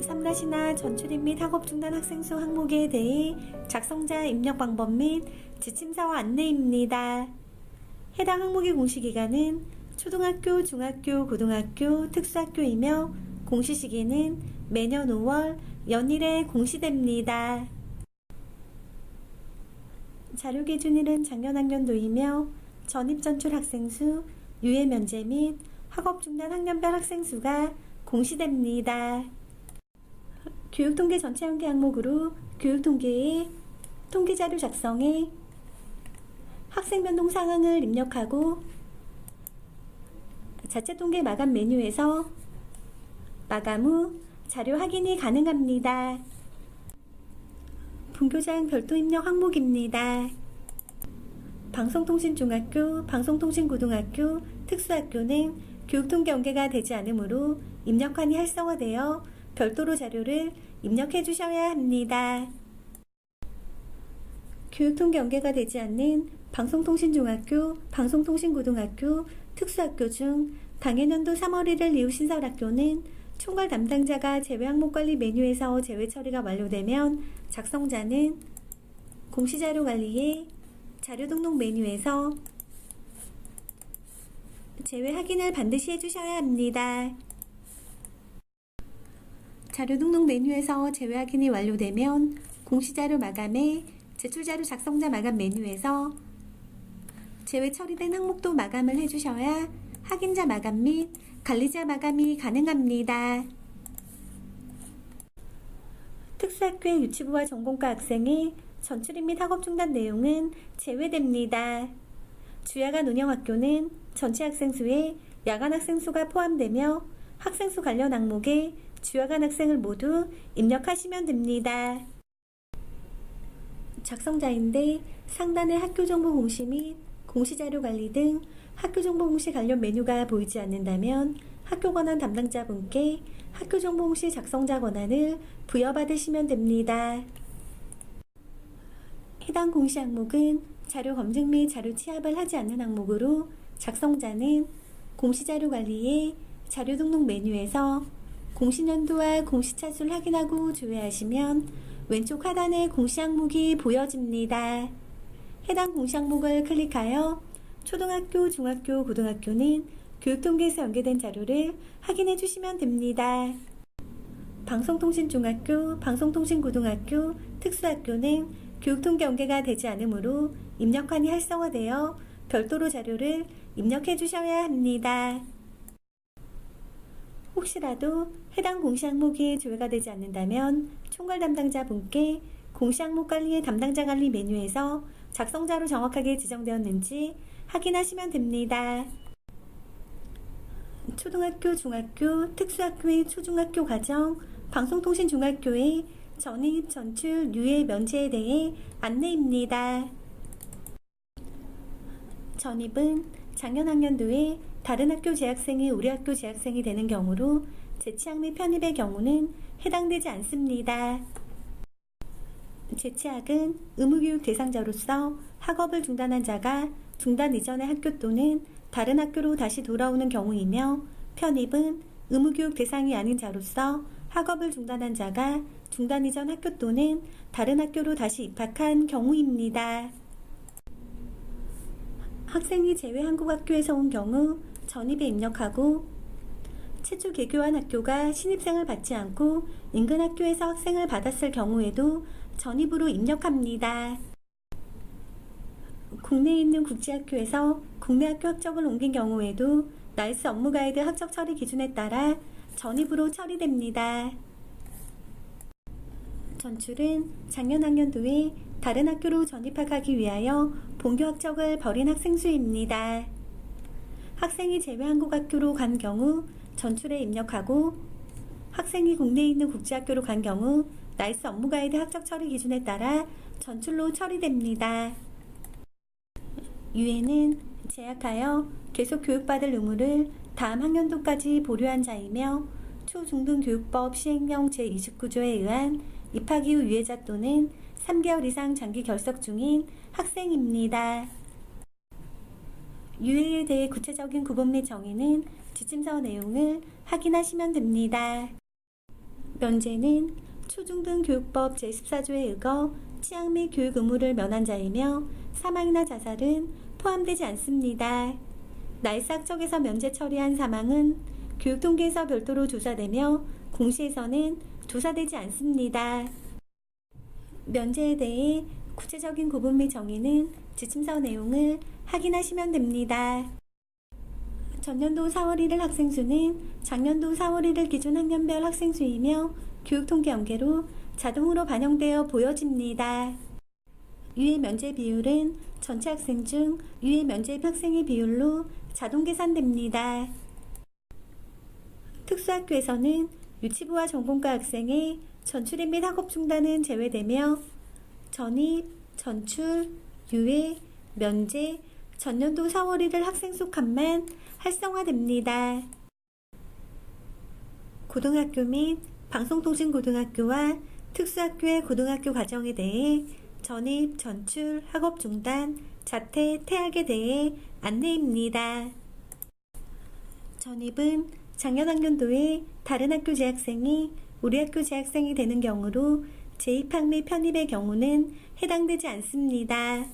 3-나 전출입 및 학업 중단 학생 수 항목에 대해 작성자 입력 방법 및 지침서와 안내입니다. 해당 항목의 공시기간은 초등학교, 중학교, 고등학교, 특수학교이며 공시시기는 매년 5월 연일에 공시됩니다. 자료기준일은 작년 학년도이며 전입전출 학생 수, 유예 면제 및 학업 중단 학년별 학생 수가 공시됩니다. 교육통계 전체 연계 항목으로 교육통계의 통계자료 작성에 학생 변동 상황을 입력하고 자체 통계 마감 메뉴에서 마감 후 자료 확인이 가능합니다. 본교장 별도 입력 항목입니다. 방송통신중학교, 방송통신고등학교, 특수학교는 교육통계 연계가 되지 않으므로 입력환이 활성화되어 별도로 자료를 입력해 주셔야 합니다. 교육통계 연계가 되지 않는 방송통신중학교, 방송통신고등학교, 특수학교 중 당해년도 3월 1일 이후 신설학교는 총괄 담당자가 제외 항목관리 메뉴에서 제외 처리가 완료되면 작성자는 공시자료 관리에 자료 등록 메뉴에서 제외 확인을 반드시 해주셔야 합니다. 자료 등록 메뉴에서 제외 확인이 완료되면 공시자료 마감에 제출자료 작성자 마감 메뉴에서 제외 처리된 항목도 마감을 해주셔야 확인자 마감 및 관리자 마감이 가능합니다. 특수학교의 유치부와 전공과 학생의 전출입 및 학업 중단 내용은 제외됩니다. 주야간 운영학교는 전체 학생 수에 야간 학생 수가 포함되며 학생 수 관련 항목에 주야간 학생을 모두 입력하시면 됩니다. 작성자인데 상단의 학교정보 공시 및 공시자료 관리 등 학교정보 공시 관련 메뉴가 보이지 않는다면 학교 권한 담당자분께 학교정보 공시 작성자 권한을 부여받으시면 됩니다. 해당 공시 항목은 자료 검증 및 자료 취합을 하지 않는 항목으로 작성자는 공시자료 관리에 자료 등록 메뉴에서 공시년도와 공시차수를 확인하고 조회하시면 왼쪽 하단에 공시 항목이 보여집니다. 해당 공시 항목을 클릭하여 초등학교, 중학교, 고등학교는 교육통계에서 연계된 자료를 확인해 주시면 됩니다. 방송통신중학교, 방송통신고등학교, 특수학교는 교육통계 연계가 되지 않으므로 입력환이 활성화되어 별도로 자료를 입력해 주셔야 합니다. 혹시라도 해당 공시 항목이 조회가 되지 않는다면 총괄 담당자 분께 공시 항목 관리의 담당자 관리 메뉴에서 작성자로 정확하게 지정되었는지 확인하시면 됩니다. 초등학교, 중학교, 특수학교의 초중학교 과정, 방송통신중학교의 전입, 전출, 유예, 면제에 대해 안내입니다. 전입은 작년 학년도에 다른 학교 재학생이 우리 학교 재학생이 되는 경우로 재취학 및 편입의 경우는 해당되지 않습니다. 재취학은 의무교육 대상자로서 학업을 중단한 자가 중단 이전의 학교 또는 다른 학교로 다시 돌아오는 경우이며 편입은 의무교육 대상이 아닌 자로서 학업을 중단한 자가 중단 이전 학교 또는 다른 학교로 다시 입학한 경우입니다. 학생이 제외 한국 학교에서 온 경우 전입에 입력하고 최초 개교한 학교가 신입생을 받지 않고 인근 학교에서 학생을 받았을 경우에도 전입으로 입력합니다. 국내에 있는 국제학교에서 국내 학교 학적을 옮긴 경우에도 나이스 업무 가이드 학적 처리 기준에 따라 전입으로 처리됩니다. 전출은 작년 학년도에 다른 학교로 전입학하기 위하여 본교 학적을 버린 학생 수입니다. 학생이 제외 한국 학교로 간 경우 전출에 입력하고 학생이 국내에 있는 국제학교로 간 경우 나이스 업무 가이드 학적 처리 기준에 따라 전출로 처리됩니다. 유예는 재학하여 계속 교육받을 의무를 다음 학년도까지 보류한 자이며 초중등교육법 시행령 제29조에 의한 입학 이후 유예자 또는 3개월 이상 장기 결석 중인 학생입니다. 유예에 대해 구체적인 구분 및 정의는 지침서 내용을 확인하시면 됩니다. 면제는 초중등 교육법 제14조에 의거 치약 및 교육 의무를 면한 자이며 사망이나 자살은 포함되지 않습니다. 나이스 학적에서 면제 처리한 사망은 교육통계에서 별도로 조사되며 공시에서는 조사되지 않습니다. 면제에 대해 구체적인 구분 및 정의는 지침서 내용을 확인하시면 됩니다. 전년도 4월 1일 학생 수는 작년도 4월 1일 기준 학년별 학생 수이며 교육통계 연계로 자동으로 반영되어 보여집니다. 유예 면제 비율은 전체 학생 중 유예 면제 학생의 비율로 자동 계산됩니다. 특수학교에서는 유치부와 전공과 학생의 전출입 및 학업 중단은 제외되며 전입, 전출, 유예, 면제, 전년도 4월 1일 학생 수 값만 활성화됩니다. 고등학교 및 방송통신고등학교와 특수학교의 고등학교 과정에 대해 전입, 전출, 학업 중단, 자퇴, 퇴학에 대해 안내입니다. 전입은 작년 학년도에 다른 학교 재학생이 우리 학교 재학생이 되는 경우로 재입학 및 편입의 경우는 해당되지 않습니다.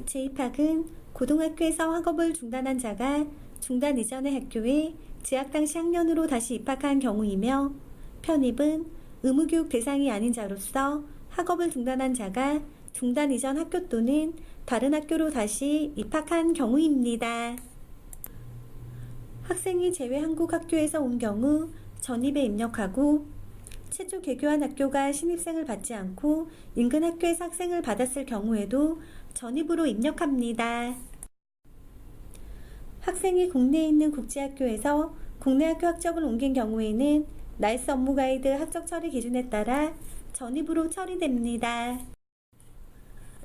재입학은 고등학교에서 학업을 중단한 자가 중단 이전의 학교에 재학 당시 학년으로 다시 입학한 경우이며 편입은 의무교육 대상이 아닌 자로서 학업을 중단한 자가 중단 이전 학교 또는 다른 학교로 다시 입학한 경우입니다. 학생이 제외 한국 학교에서 온 경우 전입에 입력하고 최초 개교한 학교가 신입생을 받지 않고 인근 학교에서 학생을 받았을 경우에도 전입으로 입력합니다. 학생이 국내에 있는 국제학교에서 국내 학교 학적을 옮긴 경우에는 나이스 업무 가이드 학적 처리 기준에 따라 전입으로 처리됩니다.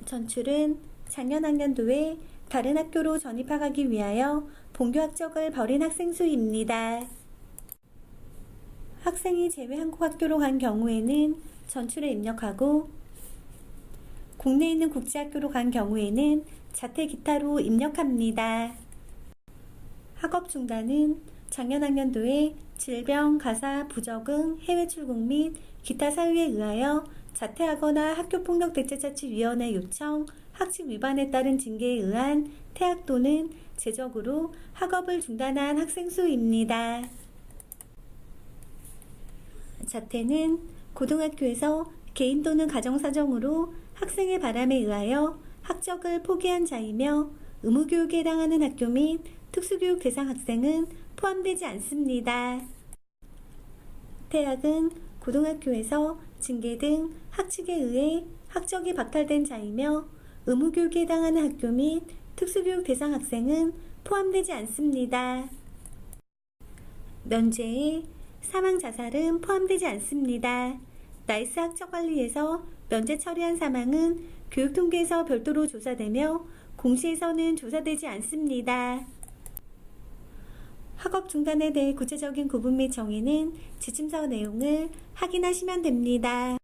전출은 작년 학년도에 다른 학교로 전입학하기 위하여 본교 학적을 버린 학생 수입니다. 학생이 제외 한국 학교로 간 경우에는 전출에 입력하고 국내에 있는 국제학교로 간 경우에는 자퇴 기타로 입력합니다. 학업 중단은 작년 학년도에 질병, 가사, 부적응, 해외 출국 및 기타 사유에 의하여 자퇴하거나 학교폭력대책자치위원회 요청, 학칙 위반에 따른 징계에 의한 퇴학 또는 제적으로 학업을 중단한 학생 수입니다. 자퇴는 고등학교에서 개인 또는 가정사정으로 학생의 바람에 의하여 학적을 포기한 자이며 의무교육에 해당하는 학교 및 특수교육 대상 학생은 포함되지 않습니다. 퇴학은 고등학교에서 징계 등 학칙에 의해 학적이 박탈된 자이며 의무교육에 해당하는 학교 및 특수교육 대상 학생은 포함되지 않습니다. 면제에 사망 자살은 포함되지 않습니다. 나이스 학적관리에서 면제 처리한 사망은 교육통계에서 별도로 조사되며 공시에서는 조사되지 않습니다. 학업 중단에 대해 구체적인 구분 및 정의는 지침서 내용을 확인하시면 됩니다.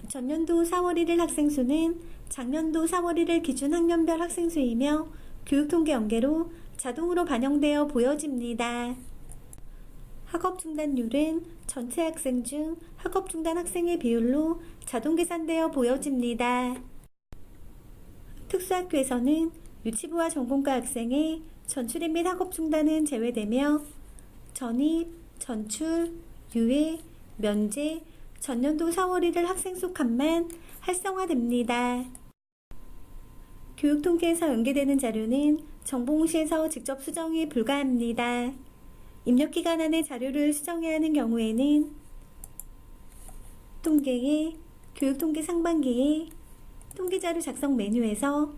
전년도 4월 1일 학생 수는 작년도 4월 1일 기준 학년별 학생 수이며 교육통계 연계로 자동으로 반영되어 보여집니다. 학업 중단율은 전체 학생 중 학업 중단 학생의 비율로 자동 계산되어 보여집니다. 특수학교에서는 유치부와 전공과 학생의 전출입 및 학업 중단은 제외되며 전입, 전출, 유예, 면제, 전년도 4월 1일 학생 수 값만 활성화됩니다. 교육통계에서 연계되는 자료는 정보공시에서 직접 수정이 불가합니다. 입력기간 안에 자료를 수정해야 하는 경우에는 통계의 교육통계 상반기에 통계자료 작성 메뉴에서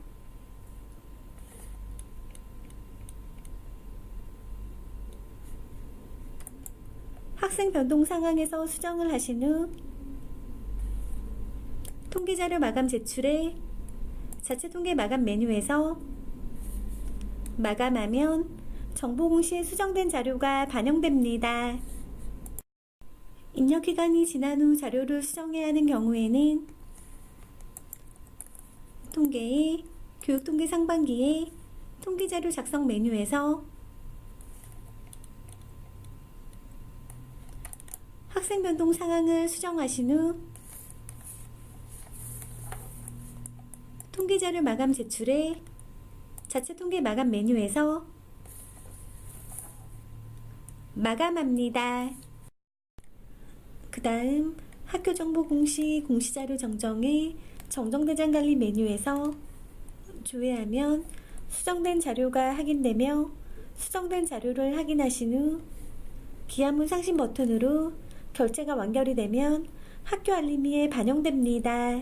학생 변동 상황에서 수정을 하신 후 통계자료 마감 제출에 자체 통계 마감 메뉴에서 마감하면 정보공시에 수정된 자료가 반영됩니다. 입력기간이 지난 후 자료를 수정해야 하는 경우에는 통계의 교육통계 상반기에 통계자료 작성 메뉴에서 학생 변동 상황을 수정하신 후 통계자료 마감 제출에 자체 통계 마감 메뉴에서 마감합니다. 그 다음 학교정보 공시자료 정정의 정정대장 관리 메뉴에서 조회하면 수정된 자료가 확인되며 수정된 자료를 확인하신 후 기한문 상신 버튼으로 결제가 완결이 되면 학교 알림이에 반영됩니다.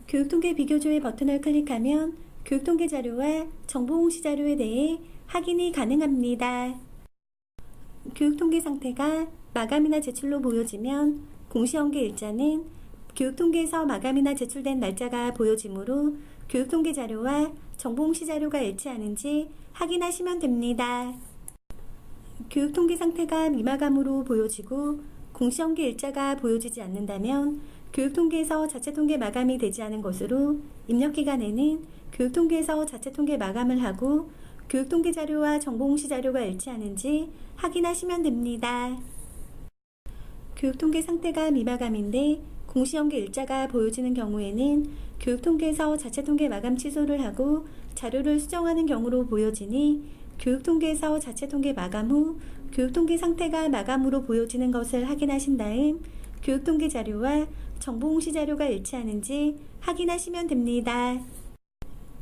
교육통계 비교조회 버튼을 클릭하면 교육통계 자료와 정보공시 자료에 대해 확인이 가능합니다. 교육통계 상태가 마감이나 제출로 보여지면 공시연계 일자는 교육통계에서 마감이나 제출된 날짜가 보여지므로 교육통계 자료와 정보공시 자료가 일치하는지 확인하시면 됩니다. 교육통계 상태가 미마감으로 보여지고 공시연계 일자가 보여지지 않는다면 교육통계에서 자체통계 마감이 되지 않은 것으로 입력기간에는 교육통계에서 자체통계 마감을 하고 교육통계 자료와 정보공시 자료가 일치하는지 확인하시면 됩니다. 교육통계 상태가 미마감인데 공시연계 일자가 보여지는 경우에는 교육통계에서 자체통계 마감 취소를 하고 자료를 수정하는 경우로 보여지니 교육통계에서 자체통계 마감 후 교육통계 상태가 마감으로 보여지는 것을 확인하신 다음 교육통계 자료와 정보공시 자료가 일치하는지 확인하시면 됩니다.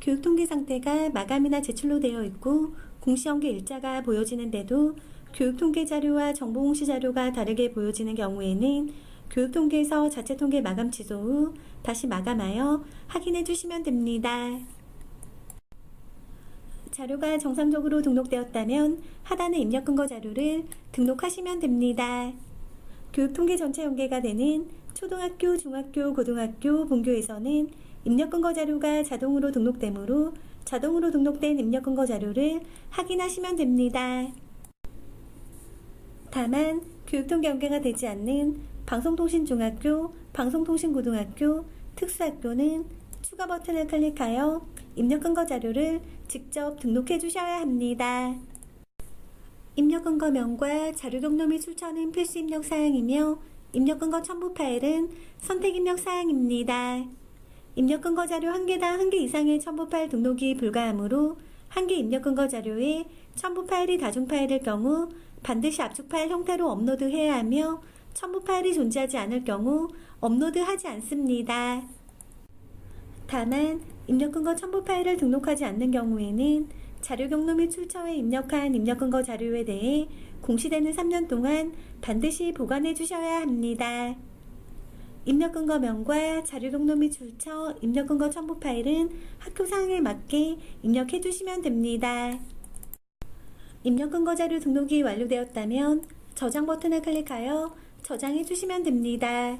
교육통계 상태가 마감이나 제출로 되어 있고 공시연계 일자가 보여지는데도 교육통계 자료와 정보공시 자료가 다르게 보여지는 경우에는 교육통계에서 자체통계 마감 취소 후 다시 마감하여 확인해 주시면 됩니다. 자료가 정상적으로 등록되었다면 하단의 입력근거 자료를 등록하시면 됩니다. 교육통계 전체 연계가 되는 초등학교, 중학교, 고등학교, 본교에서는 입력근거 자료가 자동으로 등록되므로 자동으로 등록된 입력근거 자료를 확인하시면 됩니다. 다만 교육통계 연계가 되지 않는 방송통신중학교, 방송통신고등학교, 특수학교는 추가 버튼을 클릭하여 입력근거 자료를 직접 등록해 주셔야 합니다. 입력근거명과 자료등록 및 출처는 필수 입력 사항이며 입력근거 첨부 파일은 선택 입력 사항입니다. 입력근거 자료 1개당 1개 이상의 첨부 파일 등록이 불가하므로 1개 입력근거 자료에 첨부 파일이 다중 파일일 경우 반드시 압축 파일 형태로 업로드해야 하며 첨부 파일이 존재하지 않을 경우 업로드하지 않습니다. 다만 입력근거 첨부 파일을 등록하지 않는 경우에는 자료 경로 및 출처에 입력한 입력근거 자료에 대해 공시되는 3년 동안 반드시 보관해 주셔야 합니다. 입력근거명과 자료 경로 및 출처, 입력근거 첨부 파일은 학교 사항에 맞게 입력해 주시면 됩니다. 입력근거 자료 등록이 완료되었다면 저장 버튼을 클릭하여 저장해 주시면 됩니다.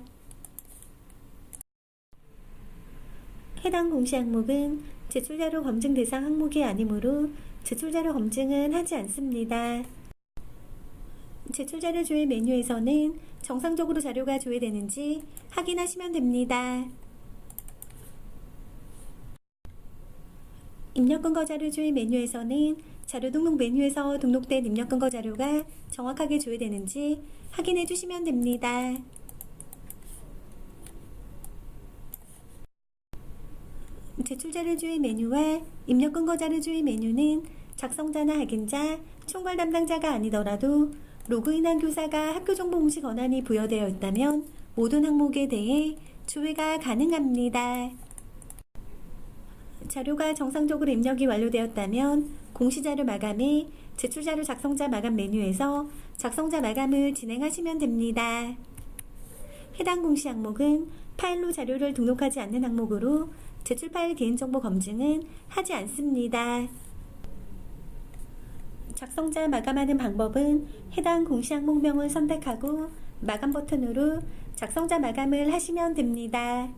해당 공시 항목은 제출자료 검증 대상 항목이 아니므로 제출자료 검증은 하지 않습니다. 제출자료 조회 메뉴에서는 정상적으로 자료가 조회되는지 확인하시면 됩니다. 입력근거 자료 조회 메뉴에서는 자료 등록 메뉴에서 등록된 입력근거 자료가 정확하게 조회되는지 확인해 주시면 됩니다. 제출자료 조회 메뉴와 입력근거 자료 조회 메뉴는 작성자나 확인자, 총괄 담당자가 아니더라도 로그인한 교사가 학교정보공시 권한이 부여되어 있다면 모든 항목에 대해 조회가 가능합니다. 자료가 정상적으로 입력이 완료되었다면 공시자료 마감에 제출자료 작성자 마감 메뉴에서 작성자 마감을 진행하시면 됩니다. 해당 공시 항목은 파일로 자료를 등록하지 않는 항목으로 제출 파일 개인정보 검증은 하지 않습니다. 작성자 마감하는 방법은 해당 공시 항목명을 선택하고 마감 버튼으로 작성자 마감을 하시면 됩니다.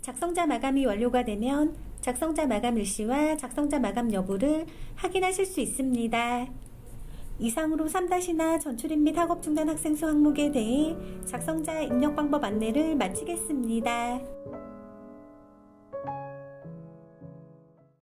작성자 마감이 완료가 되면 작성자 마감 일시와 작성자 마감 여부를 확인하실 수 있습니다. 이상으로 3-나 전출입 및 학업 중단 학생 수 항목에 대해 작성자 입력 방법 안내를 마치겠습니다.